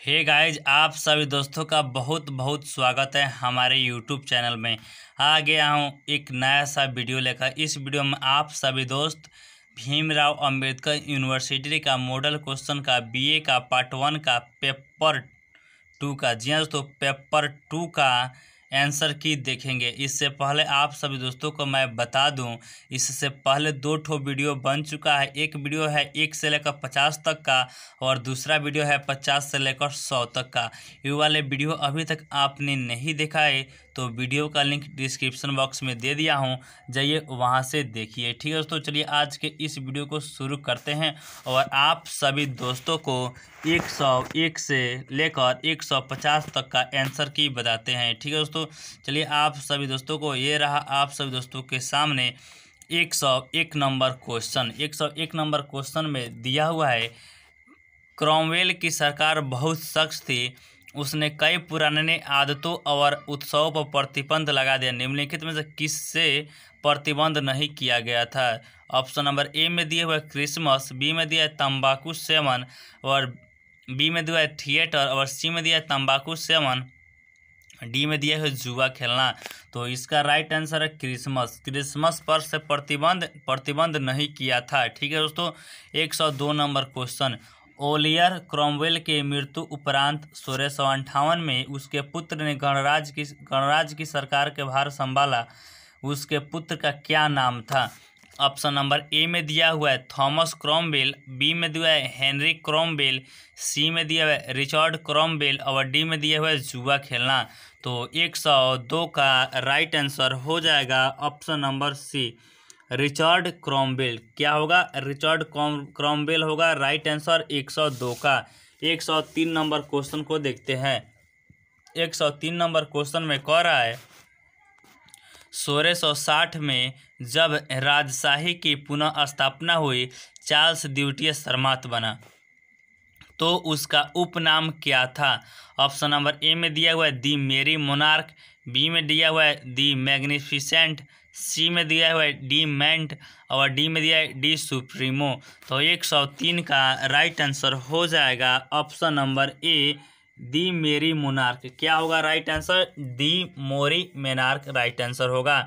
Hey guys, आप सभी दोस्तों का बहुत बहुत स्वागत है हमारे यूट्यूब चैनल में। आ गया हूँ एक नया सा वीडियो लेकर। इस वीडियो में आप सभी दोस्त भीमराव अंबेडकर यूनिवर्सिटी का मॉडल क्वेश्चन का बीए का पार्ट 1 का पेपर 2 का, जी हाँ दोस्तों, पेपर 2 का आंसर की देखेंगे। इससे पहले आप सभी दोस्तों को मैं बता दूं, इससे पहले 2 वीडियो बन चुका है। एक वीडियो है 1 से लेकर 50 तक का और दूसरा वीडियो है 50 से लेकर 100 तक का। ये वाले वीडियो अभी तक आपने नहीं देखा है तो वीडियो का लिंक डिस्क्रिप्शन बॉक्स में दे दिया हूँ, जाइए वहाँ से देखिए। ठीक है दोस्तों, चलिए आज के इस वीडियो को शुरू करते हैं और आप सभी दोस्तों को 101 से लेकर 150 तक का आंसर की बताते हैं। ठीक है दोस्तों, चलिए आप सभी दोस्तों को, ये रहा आप सभी दोस्तों के सामने 101 नंबर क्वेश्चन। 101 नंबर क्वेश्चन में दिया हुआ है, क्रॉमवेल की सरकार बहुत सख्त थी, उसने कई पुराने आदतों और उत्सवों पर प्रतिबंध लगा दिया। निम्नलिखित में से किससे प्रतिबंध नहीं किया गया था? ऑप्शन नंबर ए में दिया हुआ है क्रिसमस, बी में दिया है तंबाकू सेवन, और बी में दिया है थिएटर, और सी में दिया है तंबाकू सेवन, डी में दिया है जुआ खेलना। तो इसका राइट आंसर है क्रिसमस। क्रिसमस पर से प्रतिबंध नहीं किया था। ठीक है दोस्तों, 102 नंबर क्वेश्चन, ओलियर क्रॉमवेल के मृत्यु उपरांत 1658 में उसके पुत्र ने गणराज्य की सरकार के भार संभाला। उसके पुत्र का क्या नाम था? ऑप्शन नंबर ए में दिया हुआ है थॉमस क्रॉमवेल, बी में दिया है हेनरी क्रॉमवेल, सी में दिया हुआ है रिचर्ड क्रॉमवेल, और डी में दिया हुआ है जुआ खेलना। तो 102 का राइट आंसर हो जाएगा option number C, Richard Cromwell. क्या होगा? रिचर्ड क्रॉमवेल होगा राइट आंसर 102 का। 103 नंबर क्वेश्चन को देखते हैं। 103 नंबर क्वेश्चन में कह रहा है, 1660 में जब राजशाही की पुनः स्थापना हुई, चार्ल्स द्वितीय सरमत बना, तो उसका उपनाम क्या था? ऑप्शन नंबर ए में दिया हुआ है दी मेरी मोनार्क, बी में दिया हुआ है दी मैग्निफिसेंट, सी में दिया हुआ है डी मेंट, और डी में दिया है डी सुप्रीमो। तो 103 का राइट आंसर हो जाएगा ऑप्शन नंबर ए, दी मेरी मोनार्क। क्या होगा राइट आंसर? दी मोरी मोनार्क राइट आंसर होगा।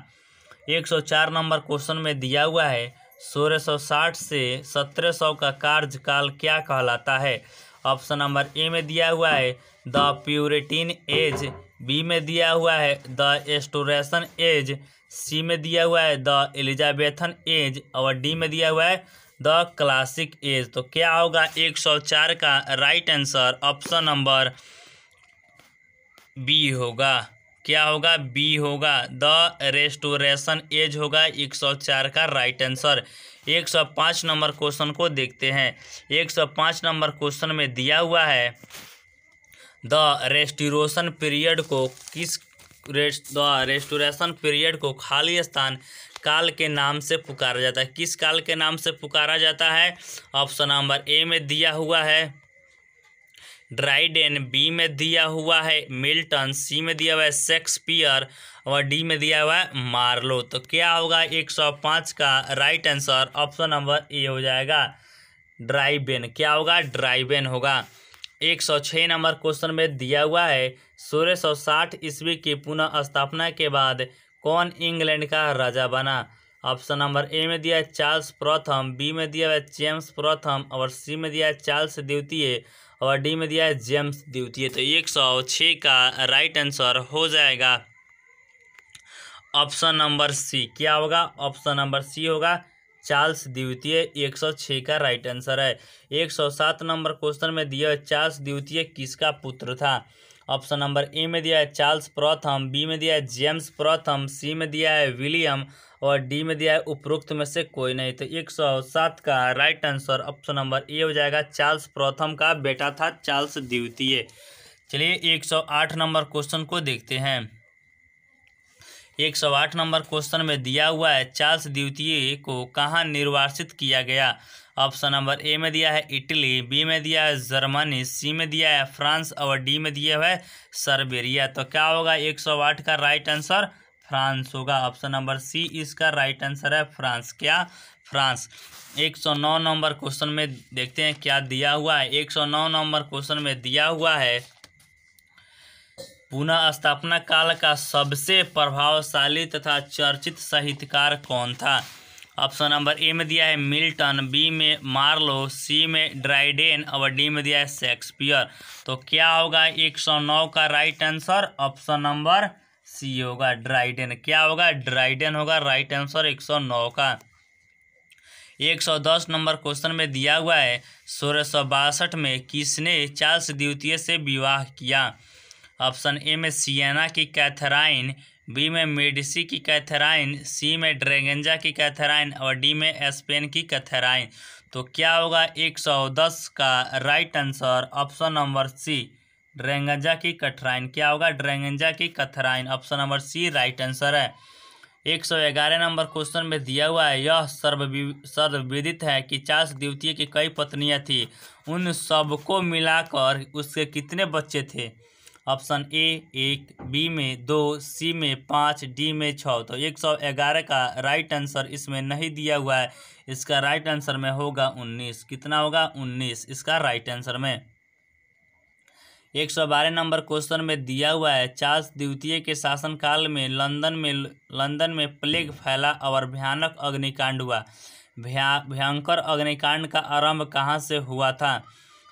104 नंबर क्वेश्चन में दिया हुआ है, 1660 से 1700 का कार्यकाल क्या कहलाता है? ऑप्शन नंबर ए में दिया हुआ है द प्यूरिटिन एज, बी में दिया हुआ है द एस्टोरेशन एज, सी में दिया हुआ है द एलिजाबेथन एज, और डी में दिया हुआ है द क्लासिक एज। तो क्या होगा 104 का right answer? Option number B होगा। क्या होगा? बी होगा, द रेस्टोरेशन एज होगा 104 का राइट आंसर। 105 नंबर क्वेश्चन को देखते हैं। 105 नंबर क्वेश्चन में दिया हुआ है, द रेस्टोरेशन पीरियड को खाली स्थान काल के नाम से पुकारा जाता है। किस काल के नाम से पुकारा जाता है? ऑप्शन नंबर ए में दिया हुआ है ड्राइडेन, बी में दिया हुआ है मिल्टन, सी में दिया हुआ है शेक्सपियर, और डी में दिया हुआ है मार्लो। तो क्या होगा 105 का राइट आंसर? ऑप्शन नंबर ए हो जाएगा ड्राइबेन। क्या होगा? ड्राइबेन होगा। 106 नंबर क्वेश्चन में दिया हुआ है, 1660 ईस्वी की पुनः स्थापना के बाद कौन इंग्लैंड का राजा बना? ऑप्शन नंबर ए में दिया है चार्ल्स प्रथम, बी में दिया है जेम्स प्रथम, और सी में दिया है चार्ल्स द्वितीय, और डी में दिया है जेम्स द्वितीय। तो 106 का राइट आंसर हो जाएगा ऑप्शन नंबर सी। क्या होगा? ऑप्शन नंबर सी होगा चार्ल्स द्वितीय। 106 का राइट आंसर है। 107 नंबर क्वेश्चन में दिया है, चार्ल्स द्वितीय किसका पुत्र था? ऑप्शन नंबर ए में दिया है चार्ल्स प्रथम, बी में दिया है जेम्स प्रथम, सी में दिया है विलियम, और डी में दिया है उपरोक्त में से कोई नहीं। तो 107 का राइट आंसर ऑप्शन नंबर ए हो जाएगा, चार्ल्स प्रथम का बेटा था चार्ल्स द्वितीय। चलिए 108 नंबर क्वेश्चन को देखते हैं। 108 नंबर क्वेश्चन में दिया हुआ है, चार्ल्स द्वितीय को कहाँ निर्वासित किया गया? ऑप्शन नंबर ए में दिया है इटली, बी में दिया है जर्मनी, सी में दिया है फ्रांस, और डी में दिया हुआ है सर्बिया। तो क्या होगा 108 का राइट आंसर? फ्रांस होगा। ऑप्शन नंबर सी इसका राइट आंसर है फ्रांस। क्या? फ्रांस। 109 नंबर क्वेश्चन में देखते हैं क्या दिया हुआ है। 109 नंबर क्वेश्चन में दिया हुआ है पुनः स्थापना काल का सबसे प्रभावशाली तथा चर्चित साहित्यकार कौन था। ऑप्शन नंबर ए में दिया है मिल्टन, बी में मार्लो, सी में ड्राइडेन और डी में दिया है शेक्सपियर। तो क्या होगा 109 का right answer? Option number C होगा ड्राइडेन। क्या होगा? ड्राइडेन होगा राइट आंसर 109 का। 110 नंबर क्वेश्चन में दिया हुआ है 1662 में किसने चार्ल्स द्वितीय से विवाह किया। ऑप्शन ए में सियना की कैथराइन, बी में मेडिसी की कैथराइन, सी में ड्रैगेंजा की कैथराइन और डी में स्पेन की कैथराइन। तो क्या होगा 110 का right answer? Option number C Braganza की कैथराइन। क्या होगा? ड्रैगेंजा की Catherine. Option number C right answer है। 111 नंबर क्वेश्चन में दिया हुआ है यह सर्वविदित है कि चार्ल्स द्वितीय की कई पत्नियां थी, उन सबको मिलाकर उसके कितने बच्चे थे। ऑप्शन ए 1, बी में 2, सी में 5, डी में 6। तो 111 का राइट आंसर इसमें नहीं दिया हुआ है। इसका राइट आंसर में होगा 19। कितना होगा? 19 इसका राइट आंसर में। 112 नंबर क्वेश्चन में दिया हुआ है चार्ल्स द्वितीय के शासनकाल में लंदन में प्लेग फैला और भयानक अग्निकांड हुआ। भयंकर अग्निकांड का आरंभ कहाँ से हुआ था।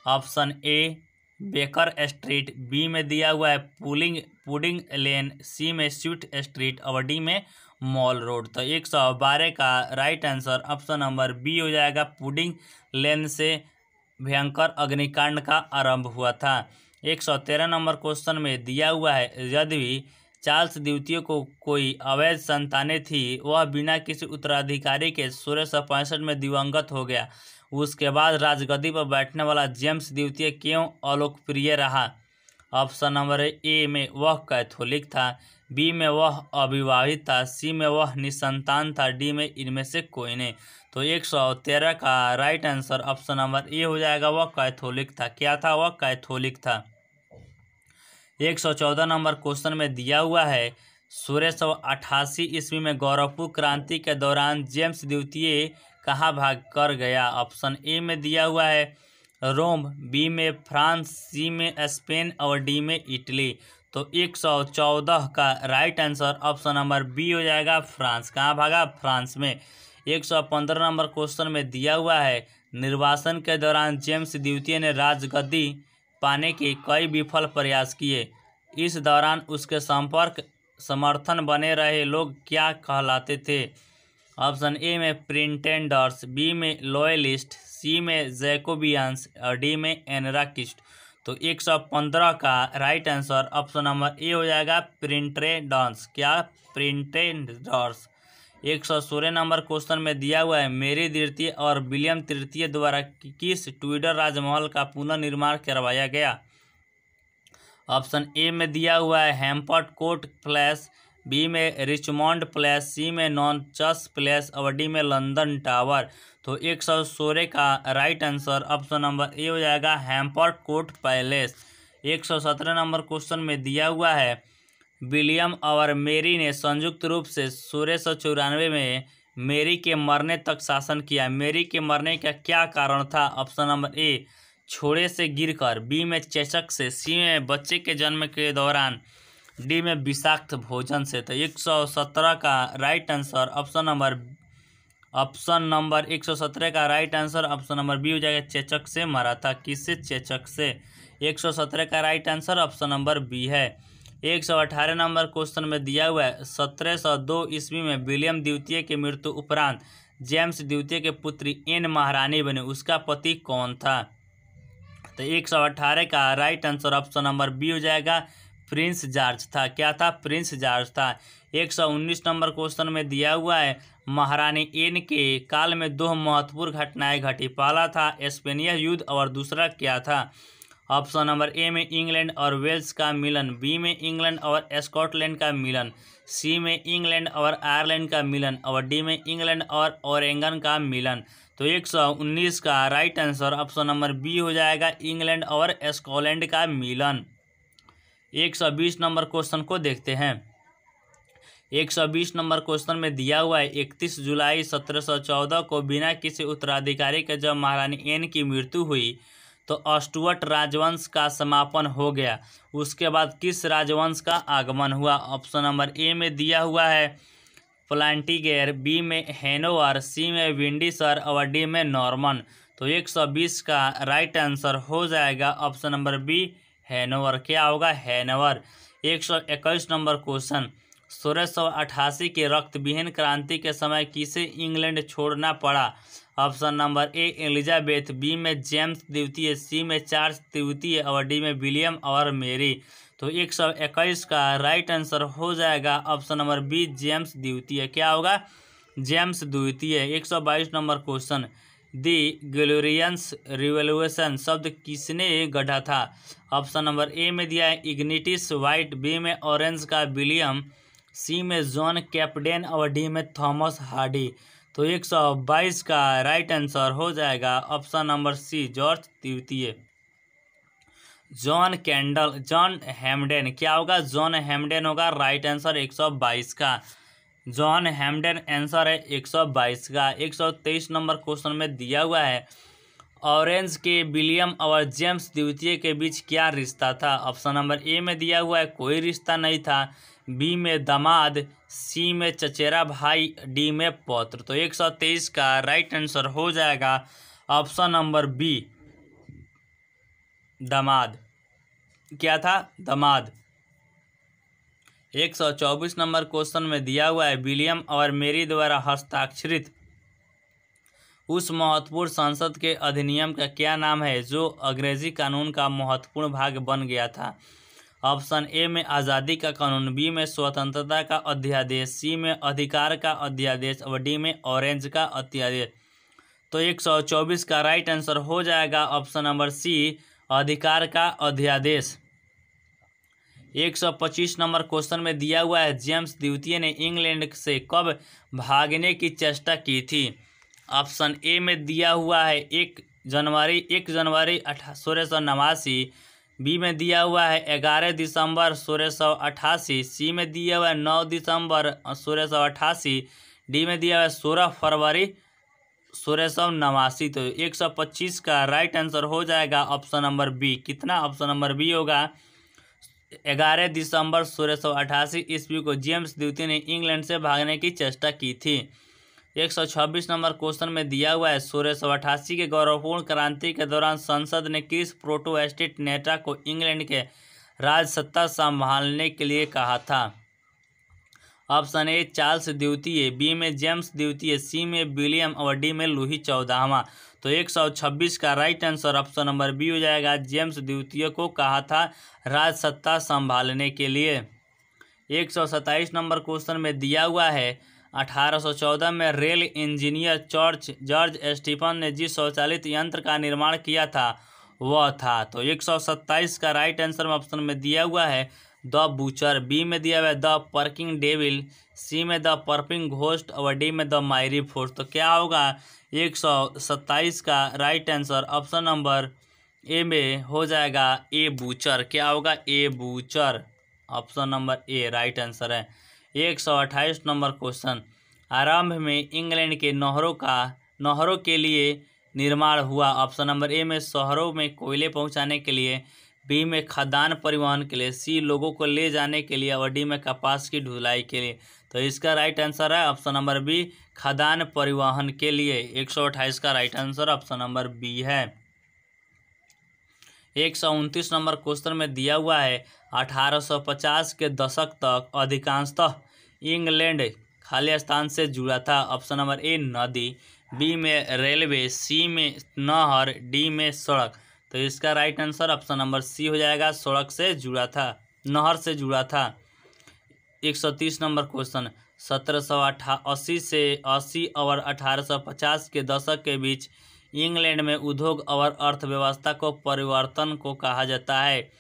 Option A Baker Street, B में दिया हुआ है पुडिंग लेन, सी में स्वीट स्ट्रीट और डी में मॉल रोड। तो 112 का right answer option number B हो जाएगा, पुडिंग लेन से भयंकर अग्निकांड का आरंभ हुआ था। 113 नंबर क्वेश्चन में दिया हुआ है यदि चार्ल्स द्वितीय को कोई अवैध संतानें थी, वह बिना किसी उत्तराधिकारी के 1665 में दिवंगत हो गया, उसके बाद राजगद्दी पर बैठने वाला जेम्स द्वितीय क्यों अलोकप्रिय रहा। ऑप्शन नंबर ए में वह कैथोलिक था, बी में वह अविवाहित था, सी में वह निसंतान था, डी में इनमें से कोई नहीं। तो 113 का राइट आंसर ऑप्शन नंबर ए हो जाएगा, वह कैथोलिक था। क्या था? वह कैथोलिक था। 114 नंबर क्वेश्चन में दिया हुआ है 1688 ईस्वी में गौरवपुर क्रांति के दौरान जेम्स द्वितीय कहाँ भाग कर गया। ऑप्शन ए में दिया हुआ है रोम, बी में फ्रांस, सी में स्पेन और डी में इटली। तो 114 का right answer option number B हो जाएगा, फ्रांस। कहाँ भागा? फ्रांस में। 115 नंबर क्वेश्चन में दिया हुआ है निर्वासन के दौरान जेम्स द्वितीय ने राजगद्दी पाने के कई विफल प्रयास किए, इस दौरान उसके समर्थन बने रहे लोग क्या कहलाते थे। ऑप्शन ए में प्रिटेंडर्स, बी में लॉयलिस्ट, सी में जैकोबियंस और डी में एनराकिस्ट। तो 115 का राइट आंसर ऑप्शन नंबर ए हो जाएगा, प्रिटेंडर्स। क्या? प्रिटेंडर्स। 116 नंबर क्वेश्चन में दिया हुआ है मेरी द्वितीय और विलियम तृतीय द्वारा किस ट्विडर राजमहल का पुनर्निर्माण करवाया गया। ऑप्शन ए में दिया हुआ है हैम्पर्ट कोर्ट प्लेस, बी में रिचमॉन्ड प्लेस, सी में नॉनचस प्लेस और डी में लंदन टावर। तो 116 का राइट आंसर ऑप्शन नंबर ए हो जाएगा, हैम्पर्ट कोर्ट पैलेस। 117 नंबर क्वेश्चन में दिया हुआ है विलियम और मेरी ने संयुक्त रूप से 1694 में मेरी के मरने तक शासन किया। मेरी के मरने का क्या कारण था। ऑप्शन नंबर ए छोड़े से गिरकर, बी में चेचक से, सी में बच्चे के जन्म के दौरान, डी में विषाक्त भोजन से। तो 117 का राइट आंसर ऑप्शन नंबर 117 का right answer option number B हो जाएगा, चेचक से मरा था। किससे? चेचक से। 117 का right answer option number B है। 118 नंबर क्वेश्चन में दिया हुआ है 1702 ईस्वी में विलियम द्वितीय की मृत्यु उपरांत जेम्स द्वितीय के पुत्री एन महारानी बने, उसका पति कौन था। तो 118 का right answer option number B हो जाएगा, प्रिंस जॉर्ज था। क्या था? प्रिंस जॉर्ज था। 119 नंबर क्वेश्चन में दिया हुआ है महारानी एन के काल में दो महत्वपूर्ण घटनाएं घटी, पहला था स्पेनिया युद्ध और दूसरा क्या था। ऑप्शन नंबर ए में इंग्लैंड और वेल्स का मिलन, बी में इंग्लैंड और स्कॉटलैंड का मिलन, सी में इंग्लैंड और आयरलैंड का मिलन और डी में इंग्लैंड और ओरेगन का मिलन। तो 119 का right answer option number B हो जाएगा, इंग्लैंड और स्कॉटलैंड का मिलन। 120 नंबर क्वेश्चन को देखते हैं। 120 नंबर क्वेश्चन में दिया हुआ है 31 जुलाई 1714 को बिना किसी उत्तराधिकारी के जब महारानी एन की मृत्यु हुई तो स्टुअर्ट राजवंश का समापन हो गया। उसके बाद किस राजवंश का आगमन हुआ? ऑप्शन नंबर ए में दिया हुआ है प्लांटिगेर, बी में हैनोवर, सी में विंडसर और डी में नॉर्मन। तो 120 का राइट आंसर हो जाएगा ऑप्शन नंबर बी हैनोवर। क्या होगा? हैनोवर। 121 नंबर क्वेश्चन 1688 के रक्तबिहीन क्रांति के समय किसे इंग्लैंड छोड़ना पड़ा? Option number A Elizabeth, B में जेम्स द्वितीय, सी में चार्ल्स द्वितीय और डी में विलियम और मेरी। तो 121 का राइट आंसर हो जाएगा ऑप्शन नंबर बी जेम्स द्वितीय। क्या होगा? जेम्स द्वितीय। 122 नंबर क्वेश्चन दी ग्लोरियस रिवॉल्यूशन शब्द किसने गढ़ा था? ऑप्शन नंबर ए में दिया है इग्निटिस वाइट, बी में ऑरेंज का विलियम, सी में जॉन कैप्डेन और डी में थॉमस हार्डी। तो 122 का राइट आंसर हो जाएगा ऑप्शन नंबर सी जॉर्ज द्वितीय। जॉन हैम्डेन। क्या होगा? जॉन हैम्डेन होगा राइट आंसर 122 का। जॉन हैम्डेन आंसर है 122 का। 123 नंबर क्वेश्चन में दिया हुआ है ऑरेंज के विलियम और जेम्स द्वितीय के बीच क्या रिश्ता था? ऑप्शन नंबर ए में दिया हुआ है कोई रिश्ता नहीं था, बी में दामाद, सी में चचेरा भाई, डी में पौत्र। तो 123 का राइट आंसर हो जाएगा ऑप्शन नंबर बी दामाद। क्या था? दामाद। 124 नंबर क्वेश्चन में दिया हुआ है विलियम और मेरी द्वारा हस्ताक्षरित उस महत्वपूर्ण संसद के अधिनियम का क्या नाम है जो अंग्रेजी कानून का महत्वपूर्ण भाग बन गया था? ऑप्शन ए में आज़ादी का कानून, बी में स्वतंत्रता का अध्यादेश, सी में अधिकार का अध्यादेश और डी में ऑरेंज का अध्यादेश। तो 124 का राइट आंसर हो जाएगा ऑप्शन नंबर सी अधिकार का अध्यादेश। 125 नंबर क्वेश्चन में दिया हुआ है जेम्स द्वितीय ने इंग्लैंड से कब भागने की चेष्टा की थी? ऑप्शन ए में दिया हुआ है 1 जनवरी 1689, बी में दिया हुआ है 11 दिसंबर 1688, सी में दिया हुआ है 9 दिसंबर 1688, डी में दिया हुआ है 16 फरवरी 1689। तो 125 का राइट आंसर हो जाएगा ऑप्शन नंबर बी। कितना? ऑप्शन नंबर बी होगा 11 दिसंबर 1688 ईस्वी को जेम्स द्वितीय ने इंग्लैंड से भागने की चेष्टा की थी। 126 नंबर क्वेश्चन में दिया हुआ है 1688 के गौरवपूर्ण क्रांति के दौरान संसद ने किस प्रोटेस्टेंट नेता को इंग्लैंड के राज सत्ता संभालने के लिए कहा था? ऑप्शन ए चार्ल्स द्वितीय, बी में जेम्स द्वितीय, सी में विलियम और डी में लुई 14वां। तो 126 का right answer option number B हो जाएगा, जेम्स द्वितीय को कहा था राज सत्ता संभालने के लिए। 127 नंबर क्वेश्चन में दिया हुआ है 1814 में रेल इंजीनियर जॉर्ज स्टीफन ने जिस स्वचालित यंत्र का निर्माण किया था वह था। तो 127 का राइट आंसर ऑप्शन में दिया हुआ है द बूचर, बी में दिया हुआ है द पर्किंग डेविल, सी में द पर्पिंग घोस्ट और डी में द मायरी फोर्स। तो क्या होगा 127 का right answer option number A में हो जाएगा ए बूचर। क्या होगा? A butcher. Option number A right answer है। 128 नंबर क्वेश्चन आरंभ में इंग्लैंड के नहरों के लिए निर्माण हुआ। ऑप्शन नंबर ए में शहरों में कोयले पहुंचाने के लिए, बी में खदान परिवहन के लिए, सी लोगों को ले जाने के लिए और डी में कपास की ढुलाई के लिए। तो इसका राइट आंसर है ऑप्शन नंबर बी खदान परिवहन के लिए। 128 का right answer option number B है। 129 नंबर क्वेश्चन में दिया हुआ है 1850 के दशक तक अधिकांशतः इंग्लैंड खाली स्थान से जुड़ा था। ऑप्शन नंबर ए नदी, बी में रेलवे, सी में नहर, डी में सड़क। तो इसका right answer option number C हो जाएगा, सड़क से जुड़ा था, नहर से जुड़ा था। 130 नंबर क्वेश्चन 1780 से 80 और 1850 के दशक के बीच इंग्लैंड में उद्योग और अर्थव्यवस्था को परिवर्तन को कहा जाता है।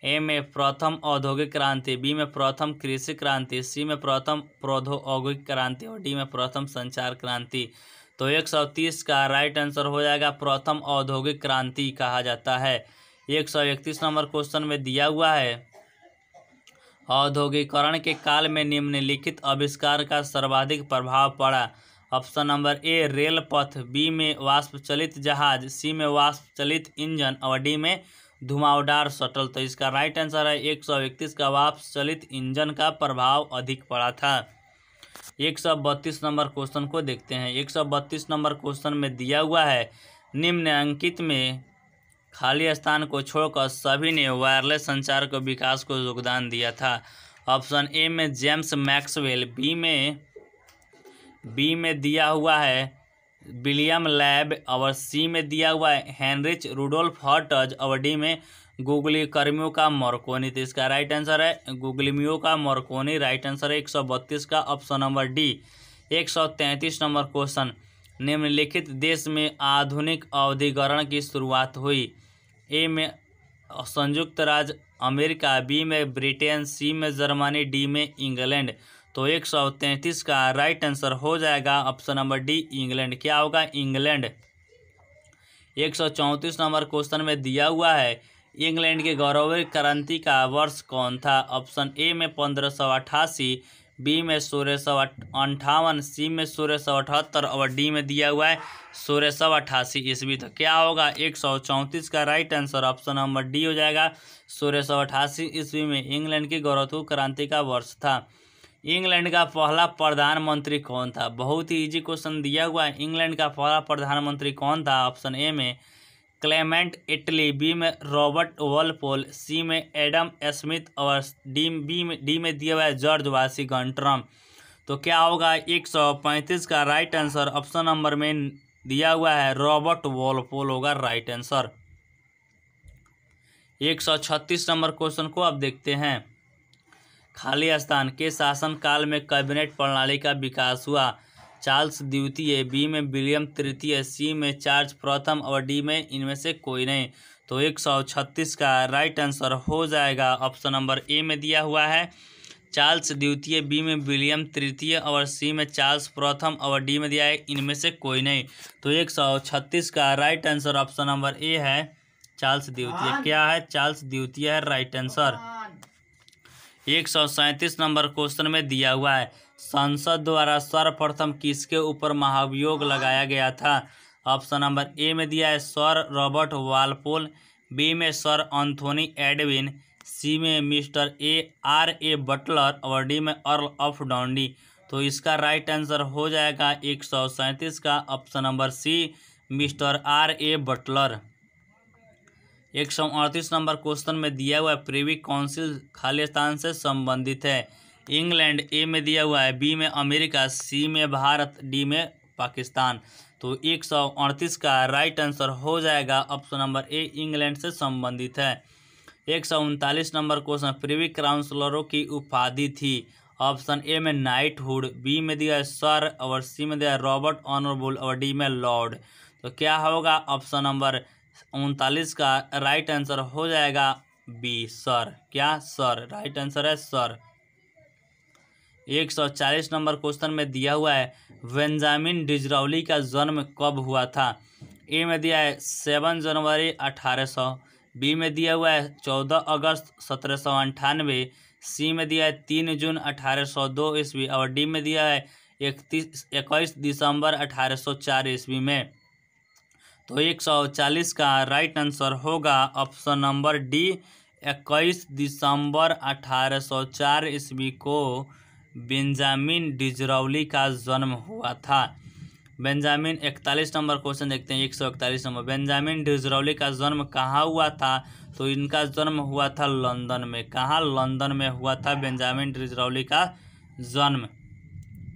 ए में प्रथम औद्योगिक क्रांति, बी में प्रथम कृषि क्रांति, सी में प्रथम प्रौद्योगिक क्रांति और डी में प्रथम संचार क्रांति। तो 130 का राइट आंसर हो जाएगा प्रथम औद्योगिक क्रांति कहा जाता है। 131 नंबर क्वेश्चन में दिया हुआ है औद्योगिकरण के काल में निम्नलिखित आविष्कार का सर्वाधिक प्रभाव पड़ा। ऑप्शन नंबर ए रेल पथ, बी में वाष्प चलित जहाज, सी में वाष्प चलित इंजन और डी में धुआंधार शटल। तो इसका राइट आंसर है 131 का वाष्प चलित इंजन का प्रभाव अधिक पड़ा था। 132 नंबर क्वेश्चन को देखते हैं। 132 नंबर क्वेश्चन में दिया हुआ है, निम्नलिखित में खाली स्थान को छोड़कर सभी ने वायरलेस संचार के विकास को योगदान दिया था। ऑप्शन ए में जेम्स मैक्सवेल, बी में दिया हुआ है विलियम लैब और सी में दिया हुआ है हेनरिच रुडोल्फ हर्टज और डी में गुग्लियर्मो का मार्कोनी। तो इसका राइट आंसर है गुग्लियर्मो का मार्कोनी। राइट आंसर है 132 का option number D. 133 number question, निम्नलिखित देश में आधुनिक औद्योगिकरण की शुरुआत हुई। ए में संयुक्त राज्य अमेरिका, बी में ब्रिटेन, सी में जर्मनी, डी में इंग्लैंड। तो 133 का राइट आंसर हो जाएगा ऑप्शन नंबर डी इंग्लैंड। क्या होगा? इंग्लैंड। 134 नंबर क्वेश्चन में दिया हुआ है, इंग्लैंड के गौरवशाली क्रांति का वर्ष कौन था। ऑप्शन ए में 1588, बी में 1658, सी में 1678 और डी में दिया हुआ है 1688 ईस्वी। तो क्या होगा? 134 का right answer option number D हो जाएगा। 1688 ईस्वी में इंग्लैंड की गौरवशाली क्रांति का वर्ष था। इंग्लैंड का पहला प्रधानमंत्री कौन था? बहुत ही इजी क्वेश्चन दिया हुआ है। इंग्लैंड का पहला प्रधानमंत्री कौन था? ऑप्शन ए में क्लेमेंट एटली, बी में रॉबर्ट वॉलपोल, सी में एडम स्मिथ और डी में दिया हुआ है जॉर्ज वाशिंगटन। तो क्या होगा? 135 का राइट आंसर ऑप्शन नंबर में दिया हुआ है रॉबर्ट वॉलपोल होगा राइट आंसर। 136 नंबर क्वेश्चन को अब देखते हैं। खाली स्थान के शासनकाल में कैबिनेट प्रणाली का विकास हुआ। चार्ल्स द्वितीय, बी में विलियम तृतीय, सी में चार्ल्स प्रथम और डी में इनमें से कोई नहीं। तो 136 का राइट आंसर हो जाएगा ऑप्शन नंबर ए में दिया हुआ है चार्ल्स द्वितीय, बी में विलियम तृतीय और सी में चार्ल्स प्रथम और डी में दिया है इनमें से कोई नहीं। तो 136 का राइट आंसर ऑप्शन नंबर ए है चार्ल्स द्वितीय। क्या है? चार्ल्स द्वितीय है राइट आंसर। 137 नंबर क्वेश्चन में दिया हुआ है, संसद द्वारा सर्वप्रथम किसके ऊपर महाभियोग लगाया गया था। ऑप्शन नंबर ए में दिया है सर रॉबर्ट वालपोल, बी में सर एंथोनी एडविन, सी में मिस्टर R.A. बटलर और डी में अर्ल ऑफ डाउंडी। तो इसका राइट आंसर हो जाएगा 137 का option number C mister R.A. Butler. 138 number question में दिया हुआ है, प्रिवी काउंसिल खालिस्तान से संबंधित है। इंग्लैंड ए में दिया हुआ है, बी में अमेरिका, सी में भारत, डी में पाकिस्तान। तो 138 का राइट आंसर हो जाएगा ऑप्शन नंबर ए इंग्लैंड से संबंधित है। 139 नंबर क्वेश्चन, प्रिवी काउंसलरों की उपाधि थी। ऑप्शन ए में नाइटहुड, बी में दिया है सर और सी में दिया है रॉबर्ट ऑनरेबल और डी में लॉर्ड। तो क्या होगा? ऑप्शन नंबर 39 का राइट आंसर हो जाएगा बी सर। क्या? सर। राइट आंसर है सर। 140 नंबर क्वेश्चन में दिया हुआ है, बेंजामिन डिज़राउली का जन्म कब हुआ था। ए में दिया है 7 जनवरी 1800, बी में दिया हुआ है 14 अगस्त 1798, सी में दिया है 3 जून 1802 ईस्वी और डी में दिया है 21 दिसंबर 1804 ईस्वी में। तो 140 का राइट आंसर होगा ऑप्शन नंबर डी 21 दिसंबर 1804 ईस्वी को बेंजामिन डिज़राउली का जन्म हुआ था। बेंजामिन 41 नंबर क्वेश्चन देखते हैं। 141 नंबर, बेंजामिन डिज़राउली का जन्म कहाँ हुआ था। तो इनका जन्म हुआ था लंदन में। कहाँ? लंदन में हुआ था बेंजामिन डिज़राउली का जन्म।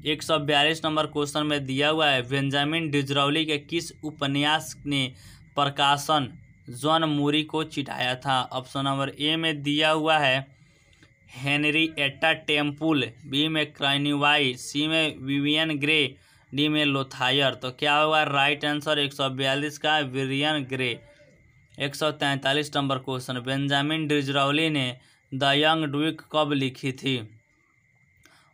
142 नंबर क्वेश्चन में दिया हुआ है, बेंजामिन डिज़राउली के किस उपन्यास ने प्रकाशन जॉन मूरी को चिढ़ाया था। ऑप्शन नंबर ए में दिया हुआ है हेनरिएटा टेम्पुल, बी में क्राइनवाई, सी में विवियन ग्रे, डी में लोथायर। तो क्या होगा? राइट आंसर 142 का Vivian Grey. 143 number question, Benjamin Disraeli ने द यंग ड्यूक कब लिखी थी।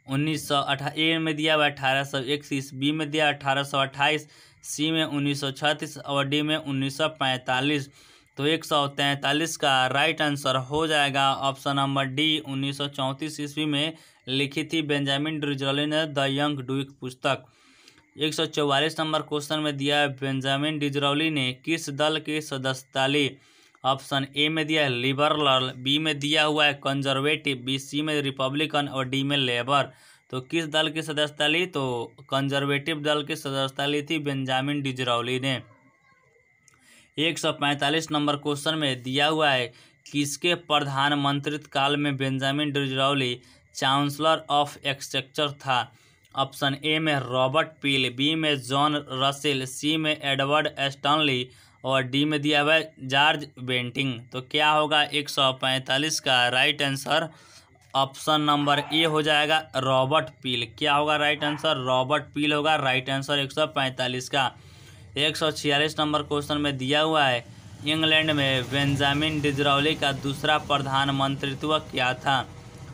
1928 ए में दिया हुआ 1831, बी में दिया 1828, सी में 1936 और डी में 1945। तो 143 का राइट आंसर हो जाएगा ऑप्शन नंबर डी। 1934 ईस्वी में लिखी थी बेंजामिन डिज़रायली ने द यंग ड्यूक पुस्तक। 144 नंबर क्वेश्चन में दिया है बेंजामिन डिज़रायली ने किस दल की सदस्यता ली। ऑप्शन ए में दिया है लिबरल, बी में दिया हुआ है कंजर्वेटिव, बी सी में रिपब्लिकन और डी में लेबर। तो किस दल की सदस्यता ली, तो कंजर्वेटिव दल की सदस्यता ली थी बेंजामिन डिज़रायली ने। 145 नंबर क्वेश्चन में दिया हुआ है किसके प्रधानमंत्रित्व काल में Benjamin Disraeli chancellor of exchequer था। ऑप्शन ए में रॉबर्ट पील, बी में जॉन रसेल, सी में एडवर्ड स्टैनली और डी में दिया हुआ है जॉर्ज बेंटिंग। तो क्या होगा 145 का राइट आंसर ऑप्शन नंबर ए हो जाएगा रॉबर्ट पील। क्या होगा राइट आंसर, रॉबर्ट पील होगा राइट आंसर 145 का। 146 नंबर क्वेश्चन में दिया हुआ है इंग्लैंड में बेंजामिन डिज़रायली का दूसरा प्रधानमंत्रित्व क्या था।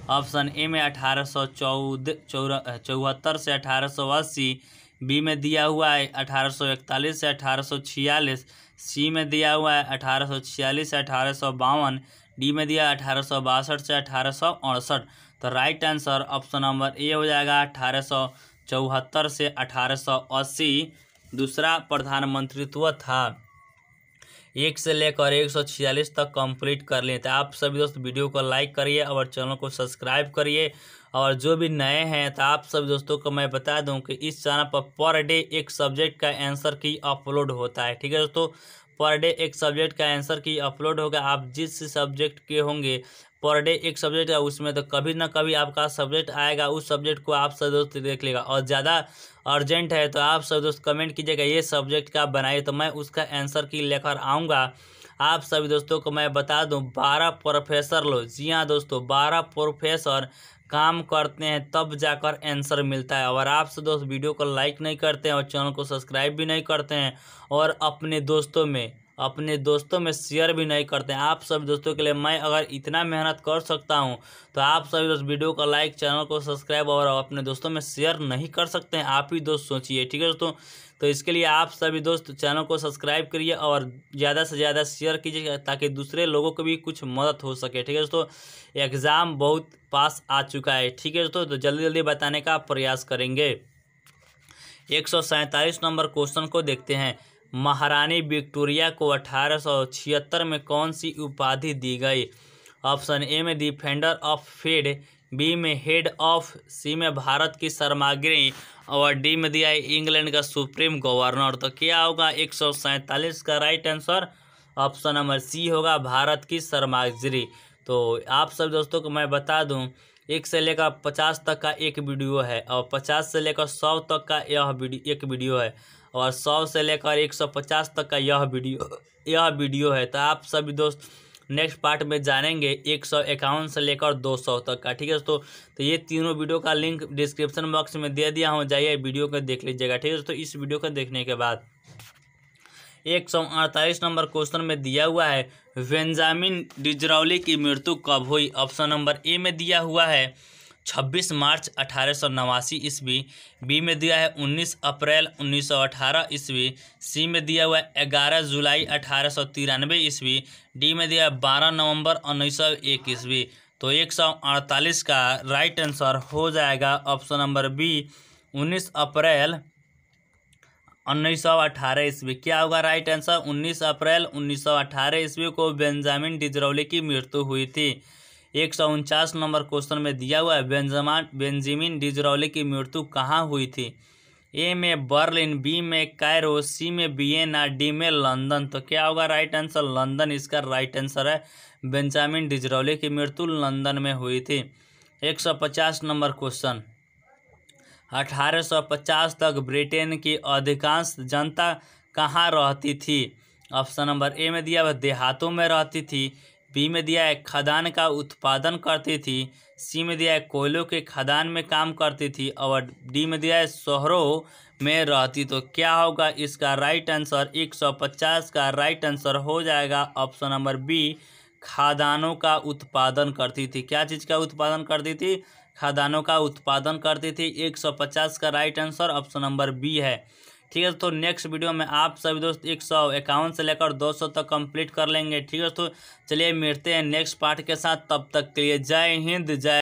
ऑप्शन ए में 1874 से 1880, बी में दिया हुआ है 1841 से 1846, सी में दिया हुआ है 1846 से 1852, डी में दिया 1862 से 1868। तो राइट आंसर ऑप्शन नंबर ए हो जाएगा 1874 से 1880 दूसरा प्रधानमंत्रित्व था। 1 से लेकर 146 तक कंप्लीट कर लिए। तो आप सभी दोस्त वीडियो को लाइक करिए और चैनल को सब्सक्राइब करिए। और जो भी नए हैं तो आप सभी दोस्तों को मैं बता दूं कि इस चैनल पर डे एक सब्जेक्ट का आंसर की अपलोड होता है। ठीक है दोस्तों, पर डे एक सब्जेक्ट का आंसर की अपलोड होगा। आप जिस सब्जेक्ट के होंगे पर डे एक सब्जेक्ट है, उसमें तो कभी ना कभी आपका सब्जेक्ट आएगा, उस सब्जेक्ट को आप सब दोस्त देख लेगा। और ज़्यादा अर्जेंट है तो आप सब दोस्त कमेंट कीजिएगा ये सब्जेक्ट का बनाइए, तो मैं उसका आंसर की लेकर आऊँगा। आप सभी दोस्तों को मैं बता दूं 12 प्रोफेसर लोग, जी हाँ दोस्तों 12 प्रोफेसर काम करते हैं तब जाकर आंसर मिलता है। और आप सब दोस्त वीडियो को लाइक नहीं करते हैं और चैनल को सब्सक्राइब भी नहीं करते हैं और अपने दोस्तों में शेयर भी नहीं करते हैं। आप सब दोस्तों के लिए मैं अगर इतना मेहनत कर सकता हूं तो आप सभी दोस्त वीडियो को लाइक, चैनल को सब्सक्राइब और अपने दोस्तों में शेयर नहीं कर सकते हैं। आप ही दोस्त सोचिए। ठीक है दोस्तों, तो इसके लिए आप सभी दोस्त चैनल को सब्सक्राइब करिए और ज़्यादा से ज़्यादा शेयर कीजिए ताकि दूसरे लोगों को भी कुछ मदद हो सके। ठीक है दोस्तों, एग्ज़ाम बहुत पास आ चुका है। ठीक है दोस्तों, तो जल्दी जल्दी बताने का प्रयास करेंगे। 147 नंबर क्वेश्चन को देखते हैं। महारानी विक्टोरिया को 1876 में कौन सी उपाधि दी गई। ऑप्शन ए में डिफेंडर ऑफ फेड, बी में हेड ऑफ, सी में भारत की शर्मागिरी और डी में दिया है इंग्लैंड का सुप्रीम गवर्नर। तो क्या होगा 147 का right answer option number C होगा भारत की शर्मागिरी। तो आप सब दोस्तों को मैं बता दूं 1 से लेकर 50 तक का एक वीडियो है और 50 से लेकर 100 तक का एक वीडियो है और 100 से लेकर 150 तक का यह वीडियो है। तो आप सभी दोस्त नेक्स्ट पार्ट में जानेंगे 151 से लेकर 200 तक का। ठीक है दोस्तों, तो ये तीनों वीडियो का लिंक डिस्क्रिप्शन बॉक्स में दे दिया हूँ, जाइए वीडियो को देख लीजिएगा। ठीक है दोस्तों, इस वीडियो को देखने के बाद 148 नंबर क्वेश्चन में दिया हुआ है बेंजामिन डिज़रायली की मृत्यु कब हुई। ऑप्शन नंबर ए में दिया हुआ है 26 मार्च 1889 ईस्वी, बी में दिया है 19 अप्रैल 1918 ईस्वी, सी में दिया हुआ है 11 जुलाई 1893 ईस्वी, डी में दिया है 12 नवंबर 1901 ईस्वी। तो 148 का राइट आंसर हो जाएगा ऑप्शन नंबर बी 19 अप्रैल 1918 ईस्वी। क्या होगा राइट आंसर 19 अप्रैल 1918 ईस्वी को बेंजामिन डिज़रायली की मृत्यु हुई थी। 149 नंबर क्वेश्चन में दिया हुआ है बेंजामिन डिज़रायली की मृत्यु कहाँ हुई थी। ए में बर्लिन, बी में कायरो, सी में वियना, डी में लंदन। तो क्या होगा राइट आंसर लंदन इसका राइट आंसर है। बेंजामिन डिज़रायली की मृत्यु लंदन में हुई थी। 150 नंबर क्वेश्चन 1850 तक ब्रिटेन की अधिकांश जनता कहाँ रहती थी। ऑप्शन नंबर ए में दिया हुआ देहातों में रहती थी, बी में दिया है खदान का उत्पादन करती थी, सी में दिया है कोयलों के खदान में काम करती थी और डी में दिया है शहरों में रहती। तो क्या होगा इसका राइट आंसर 150 का राइट आंसर हो जाएगा ऑप्शन नंबर बी खादानों का उत्पादन करती थी। क्या चीज़ का उत्पादन करती थी, खादानों का उत्पादन करती थी। 150 का right answer option number B है। ठीक है दोस्तों, नेक्स्ट वीडियो में आप सभी दोस्त 151 से लेकर 200 तक कंप्लीट कर लेंगे। ठीक है दोस्तों, चलिए मिलते हैं नेक्स्ट पार्ट के साथ, तब तक के लिए जय हिंद जय।